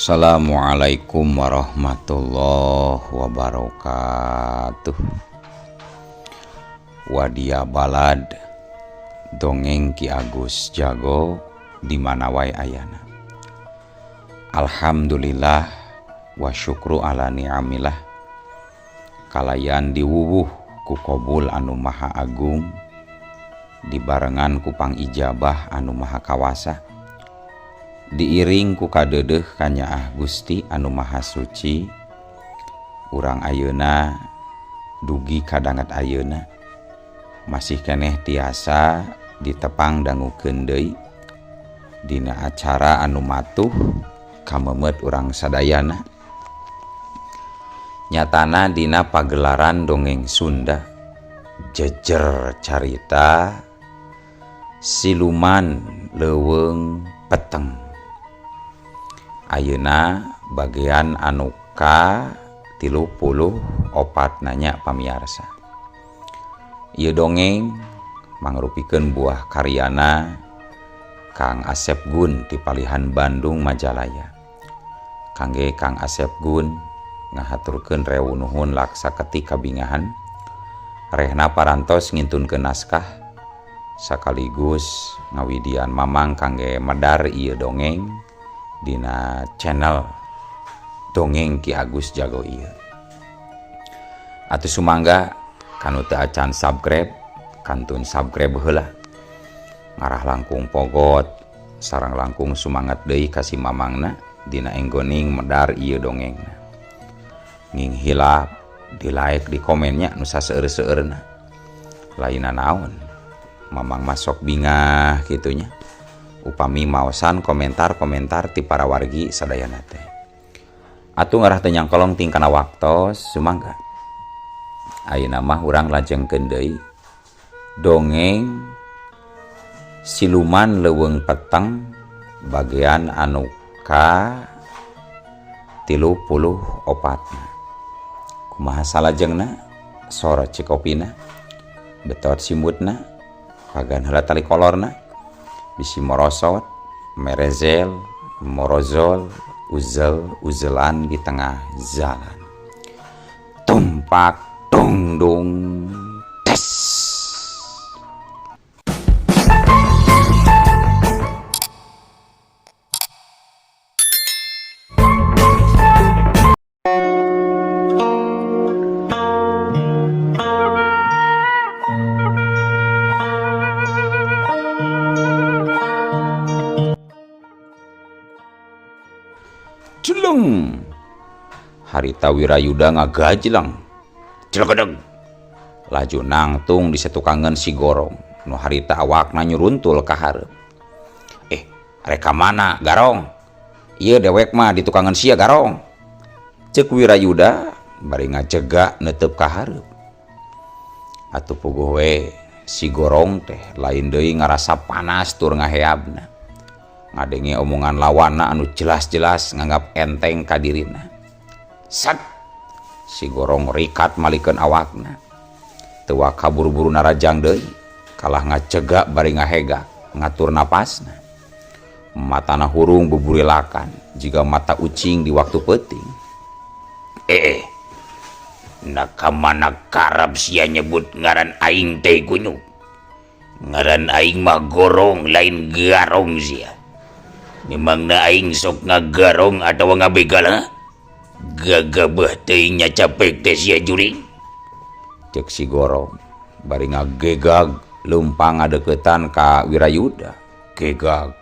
Assalamualaikum warahmatullahi wabarakatuh. Wadia balad dongeng Ki Agus Jago di mana wae ayana. Alhamdulillah wa syukru ala ni'amillah. Kalayan diwuwuh ku qabul anu maha agung, dibarengan ku pangijabah anu maha kawasa, diiring ku kadedeh kanyaah Gusti anu maha suci. Urang ayeuna dugi kadangat ayeuna masih keneh tiasa ditepang dangukeun deui dina acara anu matuh kamemet urang sadayana. Nyatana dina pagelaran dongeng Sunda jejer carita siluman leuweung peteng. Ayeuna bagian anu ka 34 nanya pamiarsa. Ieu dongeng mangrupikeun buah karyana Kang Asep Gun ti Palihan Bandung Majalaya. Kangge Kang Asep Gun ngahaturkeun rewu nuhun laksa ketika bingahan rehna parantos ngintunkeun naskah sakaligus ngawidian mamang kangge medar ieu dongeng dina channel dongeng Ki Agus Jago ieu. Atuh sumangga kanu teu acan subscribe kantun subscribe heula. Ngarah langkung pogot sareng langkung sumangat deui ka si mamangna dina enggoning medar ieu dongengna. Nging hilap di like di komennya nu saseueur-seueurna. Laina naon mamang masok bingah kitunya. Upami maosan komentar-komentar ti para wargi sadayana teh. Atuh ngarah teu nyangkolong tingkana waktos sumangga. Ayeuna mah urang lajengkeun deui dongeng siluman leuweung peteng bagian anu ka 34. Kumaha salajengna sora cikopina betot simutna pagan heula tali kolorna bisi morosot, merezel, morozol, uzel-uzelan di tengah jalan. Tumpak dong dong tes. Celeng harita Wirayuda ngagajlang celekadeg laju nangtung di setukangan si Gorong nu harita awakna nyuruntul ka hareup. Reka mana Garong? Ieu dewek mah di tukangan sia Garong, ceuk Wirayuda bari ngajega neuteup ka hareup. Atuh puguh we si Gorong teh lain deui ngarasa panas tur ngaheabna. Ngadenge omongan lawanna anu jelas-jelas nganggap enteng ka dirina. Sat si Gorong rikat malikeun awakna. Teu kaburu-buru narajang deui, kalah ngacegak bari ngahega ngatur napasna. Matana hurung buburilakan jiga mata ucing di waktu peuting. Nakamana karab sia nyebut ngaran aing teh kunyuk. Ngaran aing mah Gorong lain Garong sia. Memangna aing sok ngagarong atau ngabegala? Gagabah teuing nya capek teh sia juring. Cek si Gorong bari ngagegag leumpang ngadeuketan ka Wirayuda. Gegag.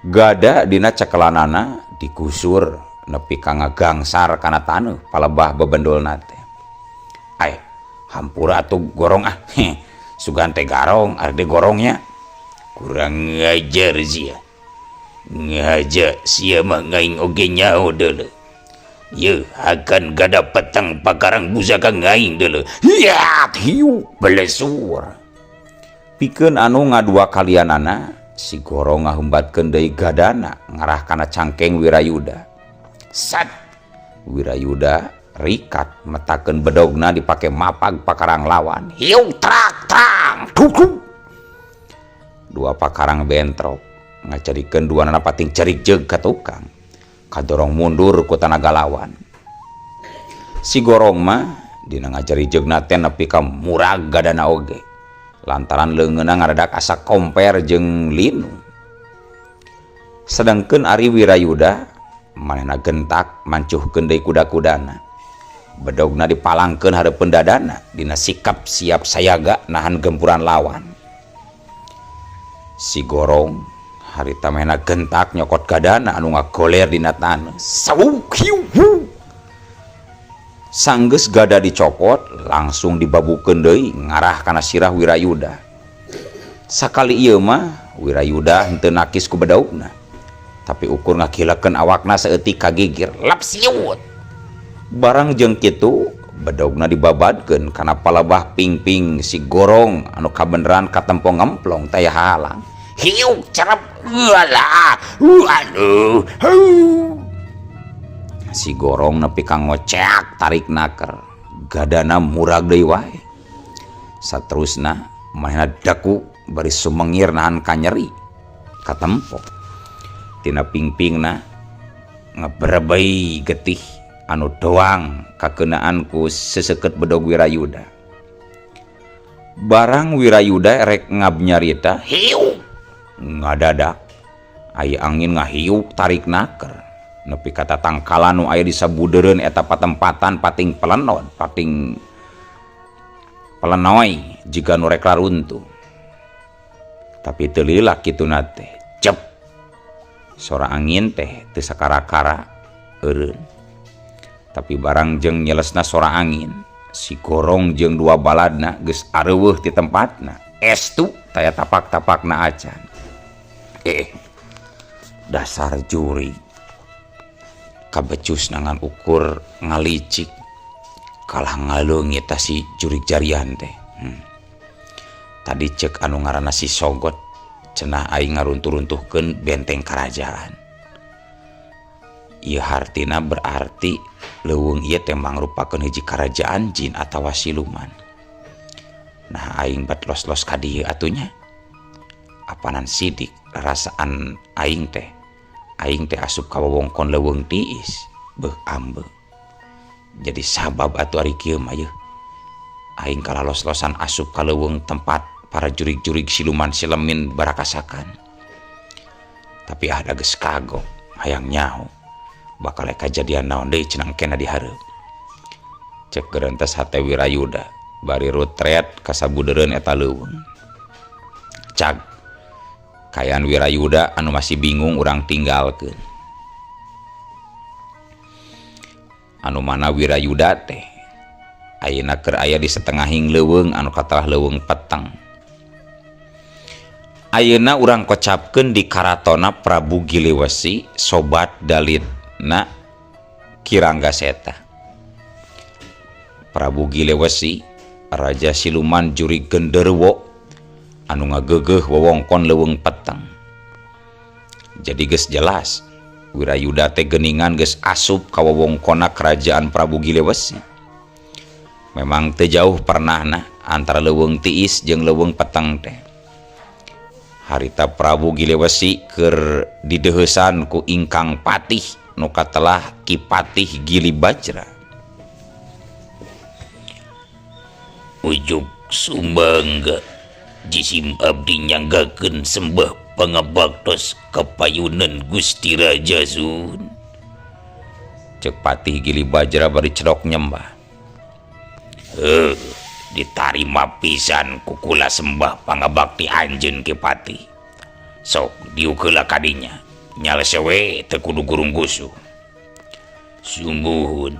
Gada dina cekelanana dikusur nepi ka ngagangsar kana taneuh palebah bebendolna teh. Hampura atuh Gorong ah. Sugan teh Garong ade Gorongnya. Kurang ngajar sia. Ngaja sia mah ngaing oge nyaho deuleu. Ye akan gada petang pakarang busaka ngaing deuleu. Hiat hiu belesur. Pikeun anu ngadua kalianana si Gorong ngahumbatkeun deui gadana ngarah kana cangkeng Wirayuda. Sat Wirayuda rikat metakeun bedogna dipake mapag pakarang lawan. Hiu trak trang. Dua pakarang bentrok ngacarikeun duanana pating cerik jeug ka tukang kadorong mundur ku tanaga lawan. Si Gorong mah dina ngajari jeugna teh nepi ka murag gadana oge lantaran leungeunna ngaradak asa komper jeung linu. Sedangkeun ari Wirayuda manehna gentak mancuhkeun deui kuda-kudana. Bedogna dipalangkeun hareupeun dadana dina sikap siap sayaga nahan gempuran lawan. Si Gorong harita manehna gentak nyokot gadana anu ngagoler dina taneuh. Sawuk hiu. Sanggeus gada dicopot langsung dibabukeun deui ngarah kana sirah Wirayuda. Sakali ieu mah Wirayuda henteu nakis ku bedaugna, tapi ukur ngakilekeun awakna saeutik kagigir lap siut. Barang jeung kitu bedogna dibabadkeun kana palebah pingping si Gorong anu kabeneran katempo ngemplong taya halang. Hiu cerep ulah aduh. Si Gorong nepi ka ngoceak tarik naker gadana murag deui wae. Saterusna manehna daku bari sumengir nahan ka nyeri katempo. Tina pingpingna ngaberebei getih anu doang kakeunaan ku seseukeut bedog Wirayuda. Barang Wirayuda rek ngabnyarita hiu ngadadak aya angin ngahiuk tarik naker nepi ka tatangkalan nu aya di sabudeureun eta patempatan pating pelenoy jiga nu rek laruntuh. Tapi teu lila kituna teh cep sora angin teh teu sakara-kara eureun. Tapi barang jeung nyelesna sora angin si Gorong jeung dua baladna geus areuweuh ti tempatna estu taya tapak-tapakna acan. Dasar juri kabecus nangan ukur ngalicik kalah ngaleungit ta si jurig jarian teh. Tadi cek anu ngaranna si Sogot cenah aing ngaruntuh-runtuhkeun benteng kerajaan. Ieu hartina berarti leuweung ieu teh mangrupakeun hiji karajaan jin atawa siluman. Nah aing bat los-los ka dieu atunya. Apanan sidik rasaan aing teh asup ka wewengkon leuweung tiis beuh ambe. Jadi sabab atuh ari kieu mah yeuh. Aing kalalos-losan asup ka leuweung tempat para jurig-jurig siluman silemin barakasakan. Tapi ada geus kagok hayang nyaho. Bakal kajadian naon deui cenah kena dihareup. Cek geurentes hate Wirayuda bari rutret ka sabudeureun eta leuweung. Cag kayaan Wirayuda anu masih bingung urang tinggalkeun. Anu mana Wirayuda teh ayeuna keur aya di satengahing leuweung anu katalah leuweung peteng. Ayeuna urang kocapkeun di karatona Prabu Giliwesi sobat dalitna Kiranggaseta. Prabu Giliwesi raja siluman jurig genderuwo anu ngageugeuh wewengkon leuweung peteng. Jadi geus jelas Wirayuda teh geuningan geus asup ka wewengkonna kerajaan Prabu Giliwesi. Memang teu jauh pernahna antara leuweung tiis jeung leuweung peteng teh. Harita Prabu Giliwesi keur dideuheusan ku ingkang patih nu katelah Ki Patih Gilibajra. Ujug sumbangga jisim abdi nyanggakeun sembah pangabaktos kapayunan Gusti Raja Sun. Cek Patih Gilibajra bari cedok nyembah. Ditarima pisan kukula sembah pangabakti anjeun Ki Patih. Sok diukeula kadinya nyalese we teu kudu gurung gusuh. Sumuhun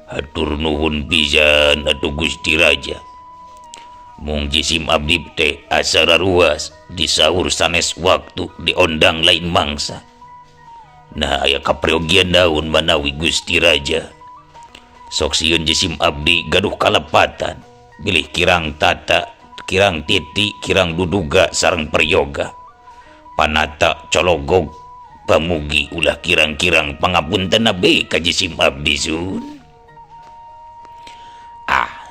hatur nuhun pisan atuh Gusti Raja. Mung jisim abdi teh asara ruas disaur sanes waktu diondang lain mangsa. Nah aya kapriogian daun manawi Gusti Raja. Sok sieun jisim abdi gaduh kalepatan bilih kirang tata, kirang titi, kirang duduga sareng peryoga. Panata cologog pamugi ulah kirang-kirang pangapunten be ka jisim abdi Sun.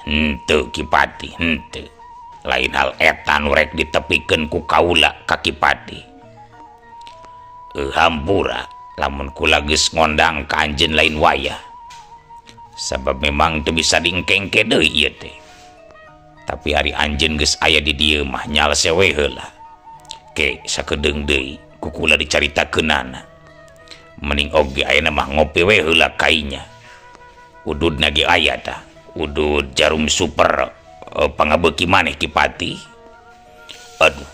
Henteu Ki Patih, henteu. Lain hal eta nu rek ditepikeun ku kaula ka Ki Patih. hampura lamun kula geus ngondang ka anjeun lain wayah. Sabab memang teu bisa dingkengke deui ieu teh. Tapi hari anjeun geus aya di dieu mah nyalese we heula. Ke sakedeung deui ku kula dicaritakeunana. Mending oge ayeuna mah ngopi we heula kainya. Ududna ge aya tah. Udud jarum super pangabeuki maneh Kipati. Aduh,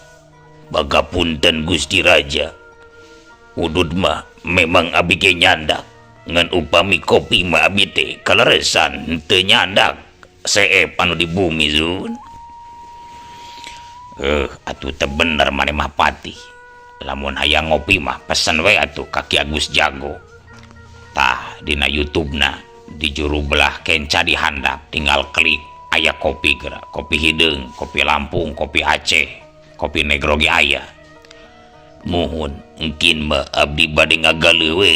bagapunten Gusti Raja. Udud mah memang abi ge nyandak. Ngan upami kopi mah abi teh kaleresan teu nyandak. Seep anu di bumi Zun. Atuh teh bener maneh mah Pati. Lamun hayang ngopi mah pesen we atuh ka Ki Agus Jago. Tah dina YouTube-na di juru belah kenca dihandap tinggal klik aya kopi geura. Kopi Hideung, kopi Lampung, kopi Aceh, kopi Negro ge aya. Muhun engkin mah abdi bade ngagaleue we.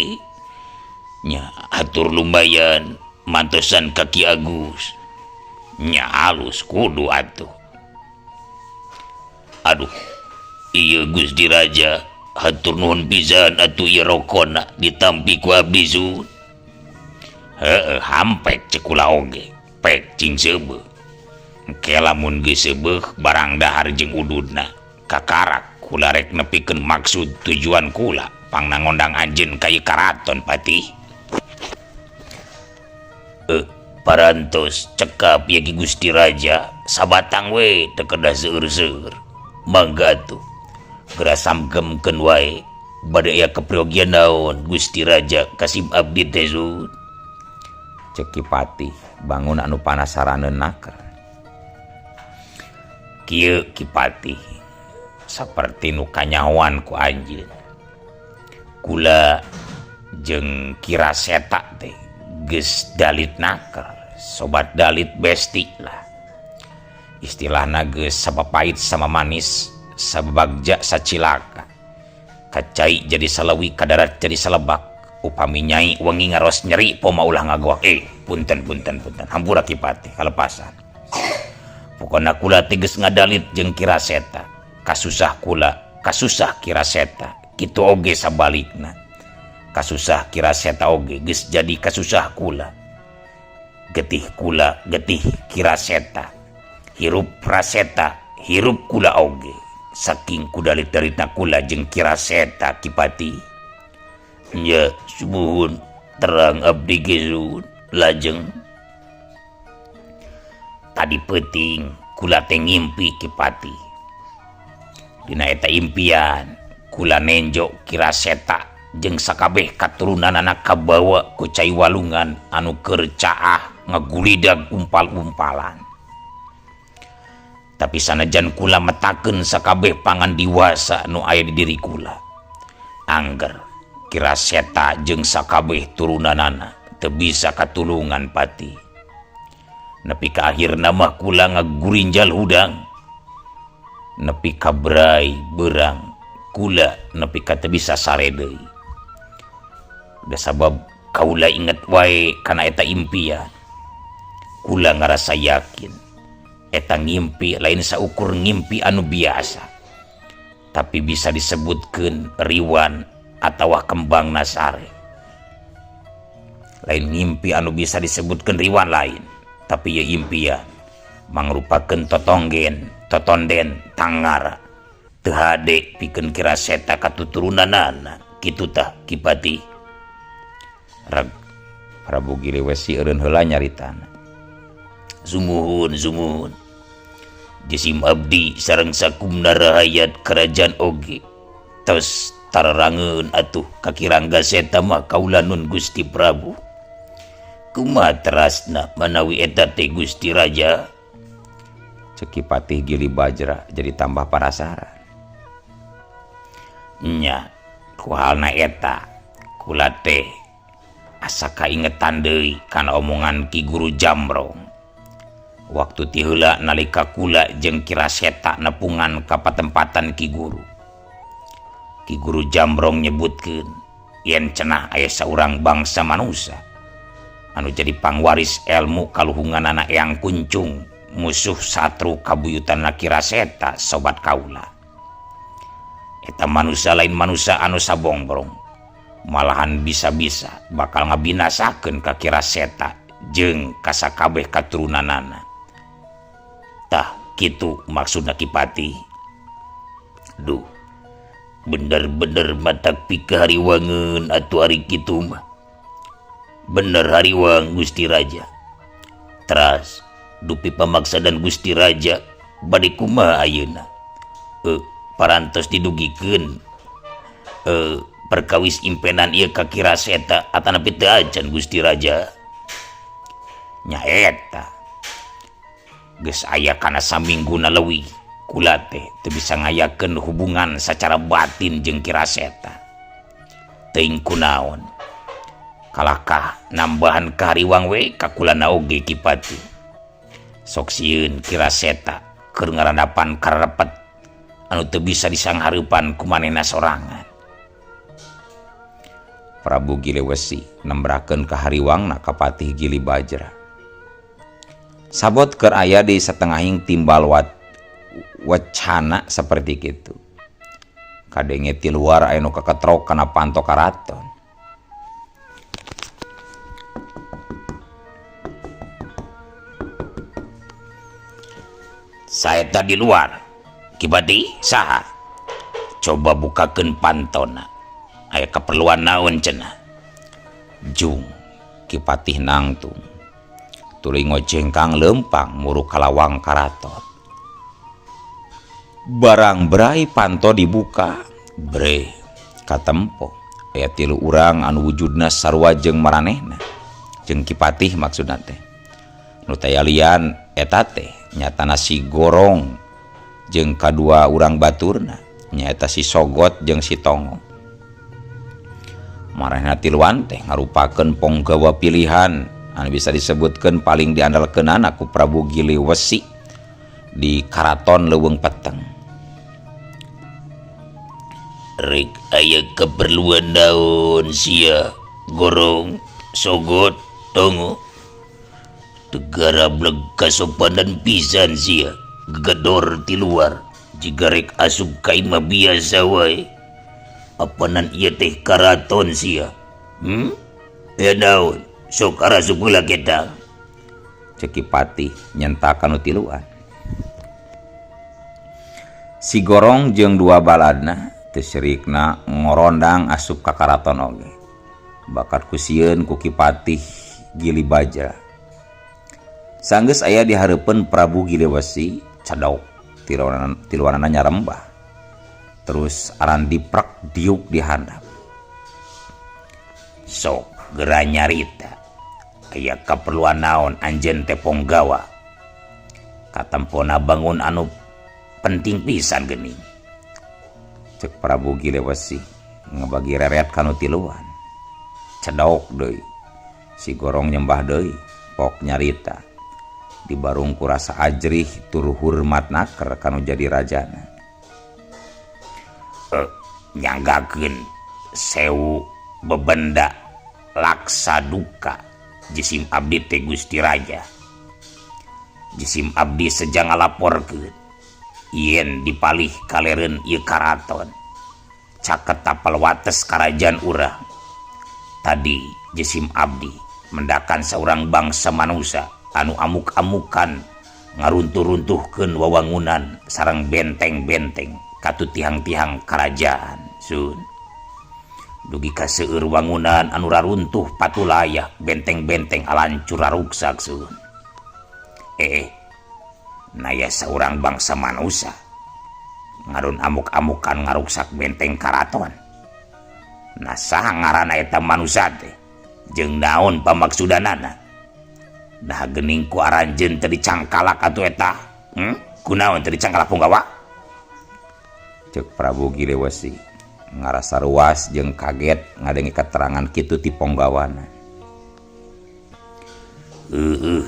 Nya atur lumayan mantosan ka Ki Agus. Nya halus kudu atuh. Aduh, iya Gusti Raja, hatur nuhun pisan atuh ieu rokona ditampi ku abdi Zun. Heueuh, hampek cek kula oge, pek cing seubeuh. Engke lamun geus seubeuh barang dahar jeung ududna, kakarak kula rek nepikeun maksud tujuan kula pangna ngondang anjeun ka ieu karaton Pati. Parantos cekap ya Ki Gusti Raja, sabatang we teu kedah seueur-seueur. Mangga tuh geura samgemkeun wae bade aya kepriogian naon Gusti Raja kasih abdi teh Zun. Cek Kipati bangun anu panasaraneun naker. Kieu Kipati, saperti nu kanyawan ku anjeun. Kula jeung Kiraseta teh geus dalit naker, sobat dalit besti lah. Istilahna geus sabapait sama manis, sabagja sacilaka. Kacai jadi salawi, kadarat jadi salebak. Upami nyai wengi ngaros nyeri poma ulah ngagoak. Punten. Hampura Kipati kalepasan. Pokona kula teh geus ngadalit jeung Kiraseta. Kasusah kula, kasusah Kiraseta. Kitu oge sabalikna. Kasusah Kiraseta oge geus jadi kasusah kula. Getih kula, getih Kiraseta. Hirup Raseta, hirup kula oge. Saking kudalit-dalitna kula jeung Kiraseta Kipati. Nya subuhun terang abdi ge Zun. Lajeng tadi peuting kula teh ngimpi Kipati. Dina eta impian kula nenjo Kiraseta jeung sakabeh katurunanana kabawa ku cai walungan anu keur caah ngagulidag umpal-umpalan. Tapi sanajan kula metakeun sakabeh pangan diwasa nu aya di diri kula, angger Kiraseta jeung sakabeh turunanana teu bisa katulungan Pati. Nepi ka akhirna mah kula ngagurinjal hudang. Nepi ka berai beurang kula nepi ka teu bisa sare deui. Da sabab kaula inget wae kana eta impian. Kula ngarasa yakin eta ngimpi lain saukur ngimpi anu biasa, tapi bisa disebutkeun riwan atawa kembang nasare. Lain ngimpi anu bisa disebutkeun riwan lain, tapi ieu impian mangrupakeun totonden tangara teu hade pikeun Kiraseta katuturunanana. Kitu tah Kipati. Rag Prabu Giriwesi eureun heula nyaritana. Sumuhun Jisim abdi sareng sakumna rahayat kerajaan oge tos tararangeun atuh ka Kiranggaseta mah kaula nun Gusti Prabu. Kumaha terasna manawi eta teh Gusti Raja? Cek Kipati Gili Bajra jadi tambah penasaran. Nya ku halna eta kula teh asa kaingetan deui kana omongan Ki Guru Jambrong. Waktu ti heula nalika kula jeung Kiraseta nepungan ka patempatan Ki Guru. Ki Guru Jambrong nyebutkeun yen cenah aya saurang bangsa manusia anu jadi pangwaris ilmu kaluhunganana Eyang Kuncung, musuh satru kabuyutanna Kiraseta sobat kaula. eta manusia lain manusia anu sabongbrong, malahan bisa-bisa bakal ngabinasakeun ka Kiraseta jeung ka sakabeh katurunanana. Tah kitu maksudna Kipati. Duh, bener-bener matak pika hariwangeun atuh ari kitu mah. Bener hariwang Gusti Raja. Teras dupi pamaksadan Gusti Raja bade kumaha ayeuna? Parantos didugikeun perkawis impenan ieu ka Kiraseta atanapi teu acan Gusti Raja. Nya eta geus aya kana samingguna leuwih kula teh teu bisa ngayakeun hubungan secara batin jeung Kiraseta. Teuing kunaon, kalahkah nambahan kahariwang we ka kulana oge Kipati. Sok sieun Kiraseta keur ngarandapan karepet anu teu bisa disanghareupan ku manehna sorangan. Prabu Giliwesi nembrakeun kahariwangna ka Patih Gili Bajra. Sabot keur aya di satengahing timbal wacana seperti kitu. Kadenge ti luar aya nu kaketrok kana panto karaton. Saeta di luar, Kipati saha? Coba bukakeun pantona. Aya keperluan naon cenah? Jung Kipatih nangtung. Tuluy ngojengkang lempang muru kalawang karaton. Barang berai panto dibuka, bre katempo aya 3 urang anu wujudna sarua jeung maranehna. Jeung Kipatih maksudna teh. Nu taya lian eta teh nyatana si Gorong jeung kadua urang baturna nyaeta si Sogot jeung si Tongo. Maranehna tiluan teh ngarupakeun ponggawa pilihan anu bisa disebutkeun paling diandalkeunana ku Prabu Giliwesi di karaton Leuweung Peteng. Rek aya keperluan naon sia Gorong, Sogot, Tongo? Tegara bleg kasopanan pisan sia gegedor ti luar jiga rek asup ka imah biasa wae. Apanan ieu teh karaton sia? Ya naon? Sok arasup heula kita. Cek Kipatih nyentakan utiluan. Si Gorong jeung 2 baladna teu sirikna ngorondang asup ka karaton oge. Bakat kusieun ku Kipatih Gili Bajra. Sanggeus aya di hareupeun Prabu Giliwesi cadok tiluanana nyarembah. Terus aran diprek diuk di handap. Sok geura nyarita. Aya kaperluan naon anjeun teh ponggawa? Katempona bangun anu penting pisan geuning. Cek Prabu Giliwesi ngebagi reret kanu tiluan. Cedok deui. Si Gorong nyembah deui, pok nyarita. Dibarung ku rasa ajrih tur hormat naker kanu jadi rajana. Nyanggakeun sewu bebenda laksa duka jisim abdi teh Gusti Raja. Jisim abdi sejang ngalaporkeun yen dipalih kalereun ieu karaton caket tapal wates karajaan urang. Tadi jisim abdi mendakan seorang bangsa manusia anu amuk-amukan ngaruntuh-runtuhkeun wawangunan sareng benteng-benteng katu tiang-tiang kerajaan sun. Dugi ka seueur wangunan anu raruntuh patulayah benteng-benteng alancur raruksak sun. Naya seorang bangsa manusia ngarun amuk-amukan ngaruksak benteng karaton. Nah saha ngaranna eta manusia teh jeung naon pamaksudanana? Dah geuning ku aranjeun teu dicangkalak atuh eta. Kunaon teu dicangkalak punggawa? Cek Prabu Giliwesi ngarasa ruas jeung kaget ngadengi keterangan kitu ti ponggawana.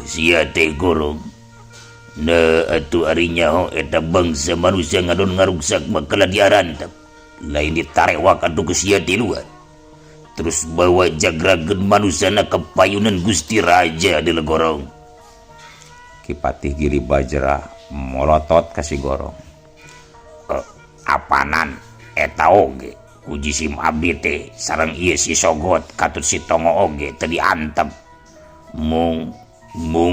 Sia teh Gorong. Na atuh ari nyaho eta bangsa manusia ngadon ngaruksak bakal diarantep. Lain ditarewak atuh ku sia ti luar. Terus bawa jagrageun manusana ka payunan Gusti Raja di Gorong. Kipatih Gili Bajra molotot ka si Gorong. Apanan eta oge ku jisim abdi teh sareng ieu si Sogot katut si Tongo oge teu diantep mung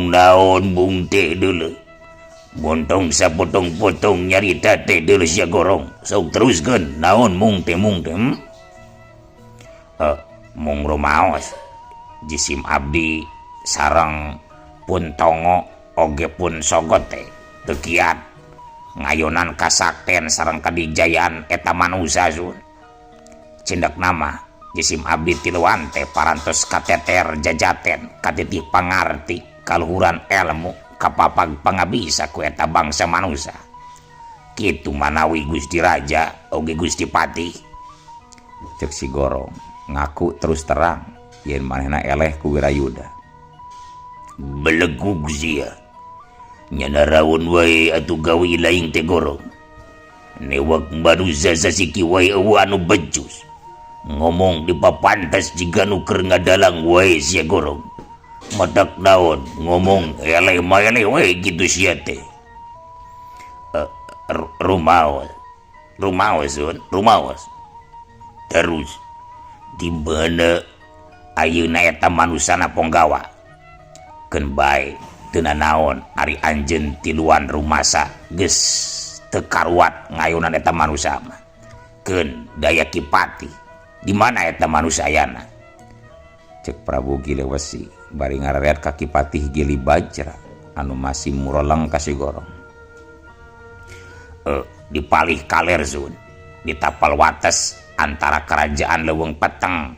naon mung teh deuleu bontong sapotong-potong nyarita teh deuleu sia gorong sok teruskeun naon mung teh mung rumaos jisim abdi sareng pun Tongo oge pun Sogot teh teu kiat ngayonan kasakten sareng kadijayaan eta manusa sun cendak nama jisim abdi tiluan teh parantos kateter jajaten katitih pangarti kaluhuran ilmu kapapag pangabisa ku eta bangsa manusia kitu manawi Gusti Raja oge Gusti Patih cek si Gorong ngaku terus terang yen manehna eleh ku Wirayuda belegug sia nyana raun wae atuh gawe laing teh Gorong newak manusia sasiki wae eueuh anu becus ngomong di papantas jika nu keur ngadalang wae sia Gorong madak naon ngomong eleh wae gitu sia teh rumaos terus di mana ayeuna eta manusana Ponggawa keun bae teu naon ari anjeun tiluan rumasa geus teu karuat ngayunan eta manusa mah keun daya Kipati di mana eta manusia ayana cek Prabu Gilewesi bari ngarereat ka Kipatih Gili Bajra anu masih muroleng ka si Gorong dipalih kaler zun di tapal wates antara kerajaan Leuweung Peteng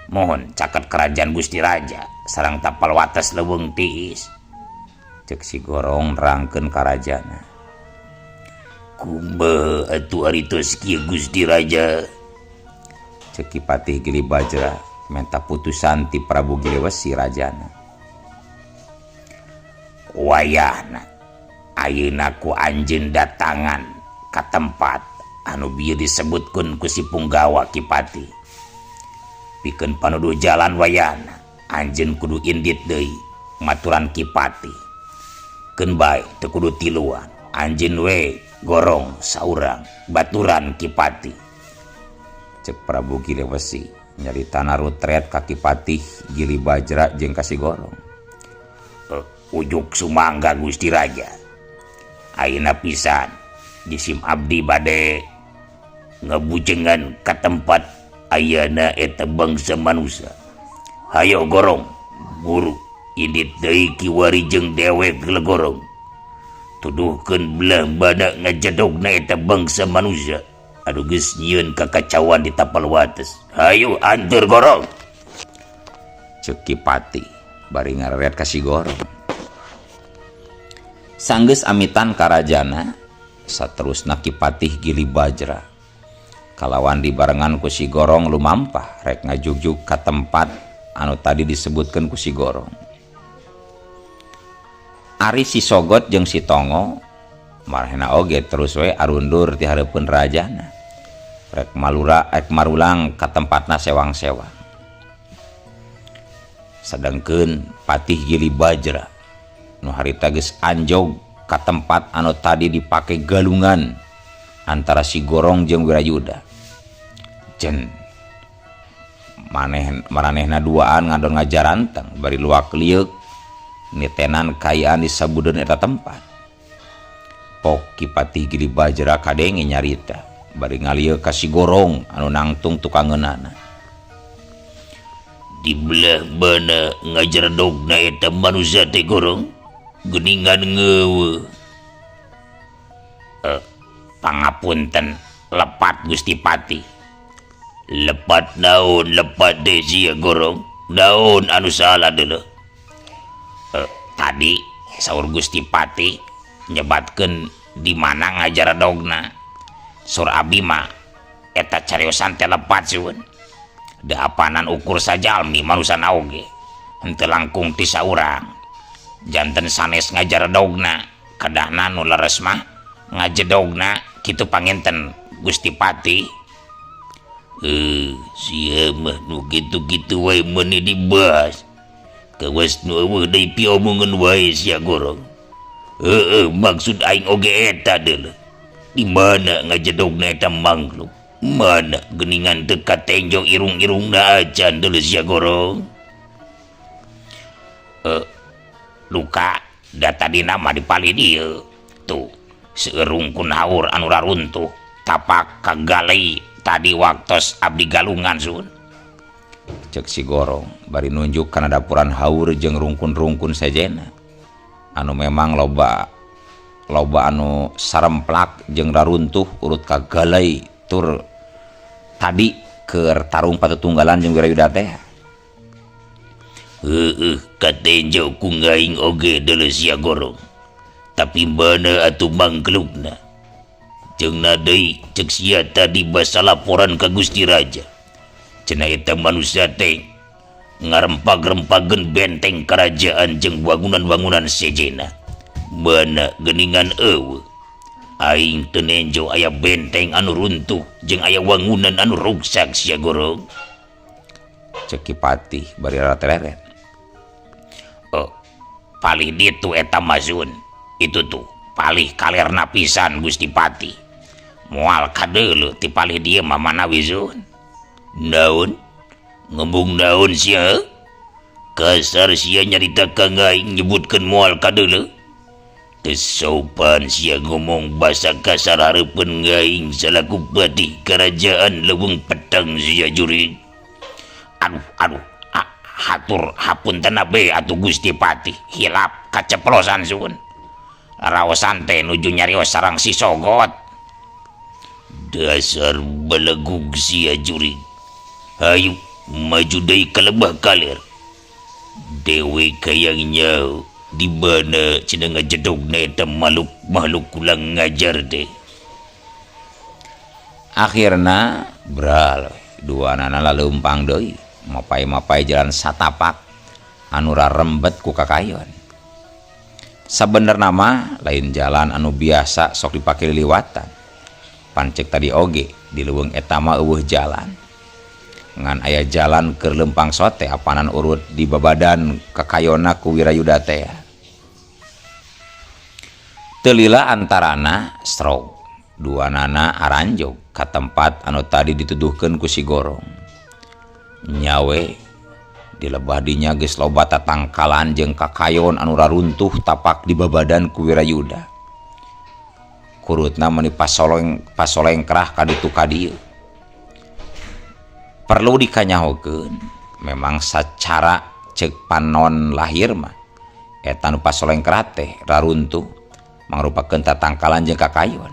mohon caket kerajaan Gusti Raja sareng tapal wates Leuweung Tiis cek si Gorong nerangkeun ka rajana kumaha atuh ari tos kieu Gusti Raja cek Kipatih Gili Bajra minta putusan ti Prabu Gilewesi rajana wayahna ayeuna ku anjeun datangan ka tempat anu bieu disebutkeun ku si Punggawa Kipati pikeun panuduh jalan wayahna anjeun kudu indit deui maturan Kipati keun bae teu kudu tiluan anjeun we Gorong saurang baturan Kipati cek Prabu Gilewesi nyaritana rutret ka Kipatih Gili Bajra jeung ka si Gorong ujuk sumangga Gusti Raja ayeuna pisan jisim abdi bade ngabujengan ka tempat ayeuna eta bangsa manusia hayo Gorong buru indit deui kiwari jeung dewek Gorong tuduhkeun belah bana ngajedogna eta bangsa manusia aduh geus nyieun kakacauan di tapal wates hayu antur Gorong cek Kipati bari ngarereat ka si Gorong sanggeus amitan ka rajana saterusna Kipatih Gili Bajra kalawan dibarengan ku si Gorong lumampah rek ngajugjug ka tempat anu tadi disebutkeun ku si Gorong ari si Sogot jeung si Tongo marehna oge terus we arundur ti hareupeun rajana rek marulang ka tempatna sewang-sewang sedengkeun Patih Gili Bajra nu harita geus anjog ka tempat anu tadi dipake galungan antara si Gorong jeung Wirayuda jen maranehna duaan ngadon ngajaranteng bari luak liuk nitenan kayaan di sabudeun eta tempat pok Kipatih Gili Bajra kadenge nyarita bari ngalieu ka si Gorong anu nangtung tukangeunana di belah mana ngajerdogna eta manusia teh Gorong geuningan ngeuweuh pangapunten lepat Gusti Patih lepat naon lepat deui sia Gorong naon anu salah deuleu tadi saur Gusti Patih nyebatkeun di mana ngajardogna sur abi mah eta cariosan teh lepat sueun da apanan ukur sajalmi manusana oge henteu langkung ti saurang janten sanes ngajardogna kadahna nu leres mah ngajedogna kitu panginten Gusti Patih sia mah nu kitu-kitu wae meuni dibahas kawas nu eueuh deui piomongan wae sia Gorong maksud aing oge eta deuleu di mana ngajedogna eta mangluk Mana geningan dekat tenjo irung-irung na acan dulu sia gorong. Luka data di nama dipali dia tuh seerungkun haur anu raruntuh tapak kagalai tadi waktos abdi galungan sun. Cek si Gorong bari nunjuk kana dapuran haur jeung rungkun-rungkun sejena anu memang loba anu saremplak jeung raruntuh urut kagalai tur tadi keur tarung patutunggalan jeung Wirayuda teh. Katenjo ku ngaing oge deuleu sia Gorong. Tapi mana atuh mangklukna. Ceungna deui cek sia tadi basa laporan ka Gusti Raja. Cenah eta manusia teh ngarempag-rempageun benteng kerajaan jeung bangunan-bangunan sejena. Mana geningan eueuh. Aing teu nenjo aya benteng anu runtuh jeung aya wangunan anu ruksak sia Gorong. Cek Kipati bari rateleret. Palih ditu eta mazun. Itu tuh palih kalerna pisan Gusti Pati. Moal kadeuleu ti palih dieu mah manawi zun. Naon? Ngembung naon sia? Kasar sia nyarita ka ngaing nyebutkeun moal kadeuleu. Teu sopan sia ngomong basa kasar hareupeun ngaing salaku patih kerajaan Leuweung Peteng sia jurig. Aduh, hatur hapunten be atuh Gusti Pati, hilap kaceplosan sun. Raosan teh nuju nyarios sareng si Sogot. Dasar belegug sia jurig. Hayu maju deui ka lebah kaler. Dewe kayang nyau di mana cenah ngajedogna eta makhluk kulang ngajar deh. Akhirna bral dua anak leumpang deui mapai-mapai jalan satapak anu rarembet ku kakayon. Sabenerna mah lain jalan anu biasa sok dipake liliwatan. Pancek tadi oge di leuweung eta mah eueuh jalan. Ngan aya jalan keur lempang sote apanan urut di babadan kakayonna ku Wirayuda teh. Teu lila antarana stroke. Dua nana aranjog ka tempat anu tadi dituduhkeun ku si Gorong. Nyawe di lebah dinya geus loba tatangkalan jeung kakayon anu raruntuh tapak di babadan ku Wirayuda. Kurutna meuni pasolengkrah ka ditu ka dieu. Perlu dikanyahokeun memang sacara ceuk panon lahir mah eta nu pasolengkrah teh raruntuh mangrupakeun tatangkalan jeung kakayon.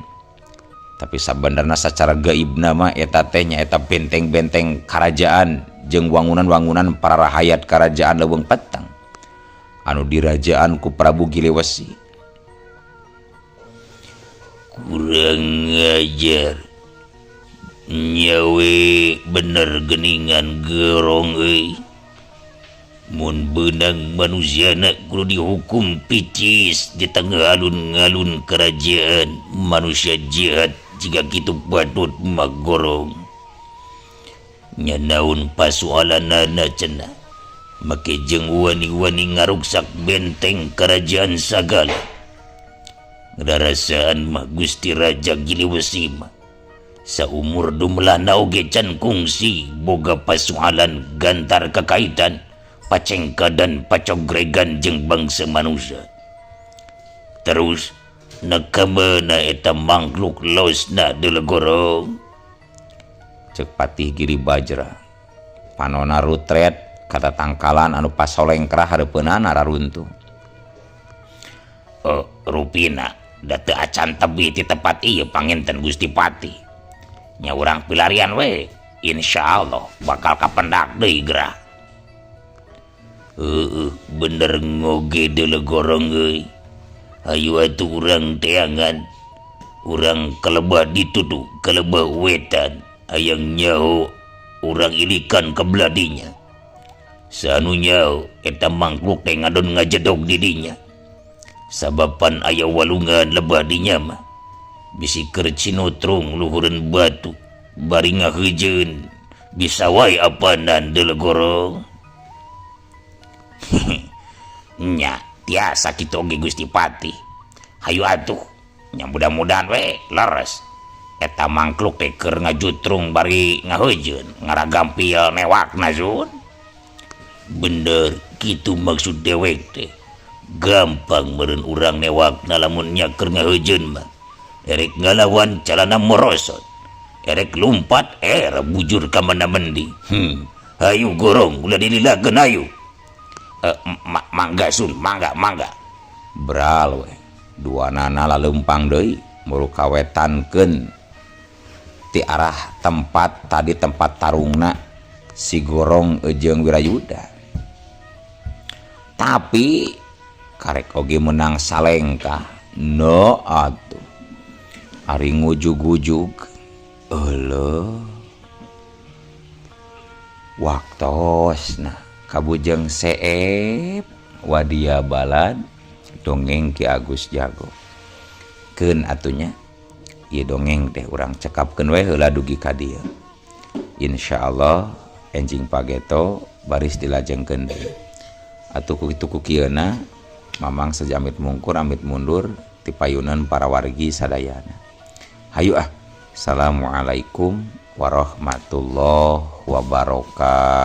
Tapi sabenerna secara gaibna mah eta teh nyaeta benteng-benteng kerajaan jeung wangunan-wangunan para rahayat kerajaan Leuweung Peteng anu dirajaan ku Prabu Giliwesi. Kurang ngajar. Nyawe bener geningan Gorong euy. Mun beunang manusiana kudu dihukum picis di tengah alun-alun kerajaan manusia jahat jika kitu patut mah Gorong. Nya naon pasoalanana cenah make jeung wani-wani ngaruksak benteng kerajaan sagala. Ngarasaan mah Gusti Raja Giliwesi mah saumur dumlana oge can kungsi boga pasoalan gantar kakaitan pacengka dan pacogregan jeung bangsa manusia. Terus nakamana eta makhluk losna deuleu Gorong. Cek Patih Giri Bajra panona rutret kata tangkalan anu pasolengkrah hareupeunana raruntuh. Rupina da teu acan tebi ti tempat ieu panginten Gusti Pati. Nya urang pilarian we, insyaallah bakal kapendak deui gerah. Bener ngoge deuleu Gorong euy. Hayu atuh urang teangan. Urang kalebah dituduh kalebah wetan. Hayang nyaho urang ilikan ke beladinya. Sanu nyaho eta mangkluk teh ngadon ngajedog di dinya. Sabapan aya walungan lebah dinya mah. Bisi keur cinutrung luhureun batu. Bari ngaheujeun bisa wae apanan deuleu Gorong. Nya tiasa kitu oge Gusti Pati. Hayu atuh nya mudah-mudahan we leres. eta mangkluk teh keur ngajutrung bari ngahejeun ngaragampil newakna Sun. Bener kitu maksud dewek teh. Gampang meureun urang newakna lamun nya keur ngahejeun mah. Erek ngalawan calana merosot. Erek lumpat bujur ka mana-mendi. Hayu gorong ulah dililakeun hayu. Mangga Sun, mangga. Bral we. Duanana laleumpang deui muru kawetankeun ti arah tempat tadi tempat tarungna si Gorong jeung Wirayuda. Tapi karek oge menang salengkah. No atuh. Ari ngujug-ujug eueuh. Waktosna kabujeng seep wadia balad dongeng Ki Agus Jago. Keun atunya ieu dongeng teh urang cekapkeun we heula dugi ka dieu. Insyaallah enjing pageto baris dilajengkeun deui. Atuh kitu ku kieuna mamang sajamit mungkur amit mundur ti payunan para wargi sadayana. Hayu Assalamualaikum warahmatullahi wabarakatuh.